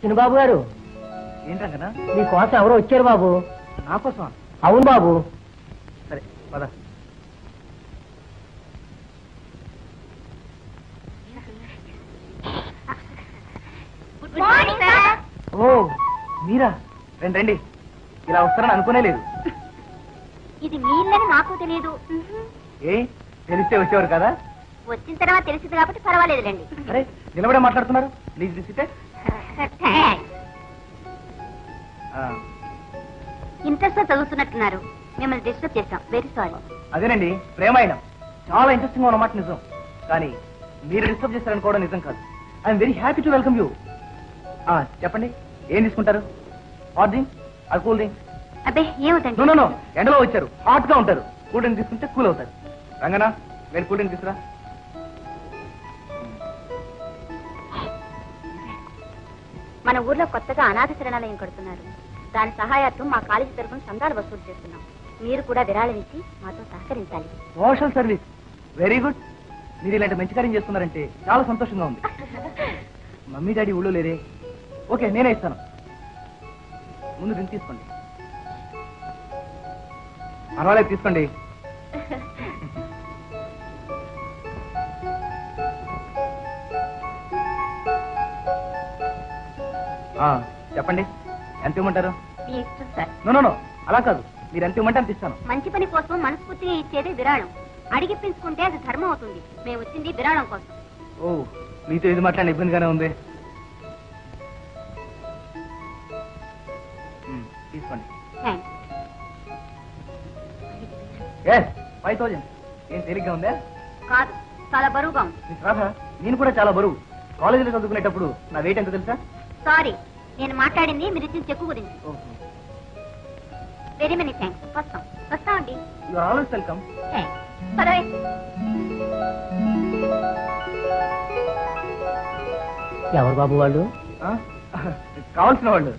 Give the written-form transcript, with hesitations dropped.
చిన్నబాబు గారు ఏంటంకనా మీకోసం ఎవరో వచ్చారు బాబు. నా కోసం? అవును బాబు. సరే పద. ఓ మీరా, రండి రండి. ఇలా వస్తారని అనుకునే లేదు. ఇది మీ ఇల్లని మాకు తెలియదు. ఏ తెలిస్తే వచ్చేవారు కదా. వచ్చిన తర్వాత తెలిసింది కాబట్టి పర్వాలేదులేండి. అరే నిలబడే మాట్లాడుతున్నారు. ప్లీజ్ దిసితే. ఇంట్రెస్ట్ గా చదువుతున్నట్టున్నారు. మిమ్మల్ని డిస్టర్బ్ చేస్తాం. Very sorry. అదేనండి ప్రేమాయణం. చాలా ఇంట్రెస్టింగ్ ఉన్నమాట నిజం. కానీ మీరు డిస్టర్బ్ చేస్తారనుకోవడం నిజం కాదు. I'm very happy to welcome you. చెప్పండి ఏం తీసుకుంటారు? హాట్ డ్రింక్ అది కూల్ డ్రింక్? అబ్బే ఏమిటండి. నో నో నో, ఎండలో వచ్చారు, హాట్ గా ఉంటారు. కూల్ డ్రింక్ తీసుకుంటే కూల్ అవుతారు. రంగనా వెళ్ళి కూల్ డ్రింక్ తీసుకురా. మన ఊర్లో కొత్తగా అనాథ శరణాలయం కడుతున్నారు. దాని సహాయార్థం మా కాలేజీ తరఫున చందాలు వసూలు చేస్తున్నాం. మీరు కూడా విరాళం ఇచ్చి మాతో సహకరించాలి. Social service very good. మీరు ఇలాంటి మంచి కార్యం చేస్తున్నారంటే చాలా సంతోషంగా ఉంది. మమ్మీ డాడీ ఊళ్ళో లేరే? ఓకే నేనే ఇస్తాను. ముందు డ్రింక్ తీసుకోండి. పర్వాలేదు తీసుకోండి. చెప్పండి ఎంత ఇవ్వమంటారు? మీ ఇష్టం సార్. నో నో నో, అలా కాదు. మీరు ఎంత ఇవ్వమంటే అంత ఇస్తాను. మంచి పని కోసం మనస్ఫూర్తిగా ఇచ్చేది విరాళం. అడిగిపించుకుంటే అది ధర్మం అవుతుంది. మేము వచ్చింది విరాళం కోసం. ఓ మీతో ఇది మాట్లాడిన ఇబ్బందిగానే ఉంది. తీసుకోండి. 5000 ఏం తేలిగ్గా ఉందా? కాదు, చాలా బరువుగా ఉంది. మీకు రాదా? నేను కూడా చాలా బరువు. కాలేజీలో చదువుకునేటప్పుడు నా వెయిట్ ఎంత తెలుసా? సారీ, నేను మాట్లాడింది మీరు ఇచ్చిన చెక్కు గురించి. Very many thanks. వస్తామండి. You are always welcome. ఎవరు బాబు వాళ్ళు? కావాల్సిన వాళ్ళు.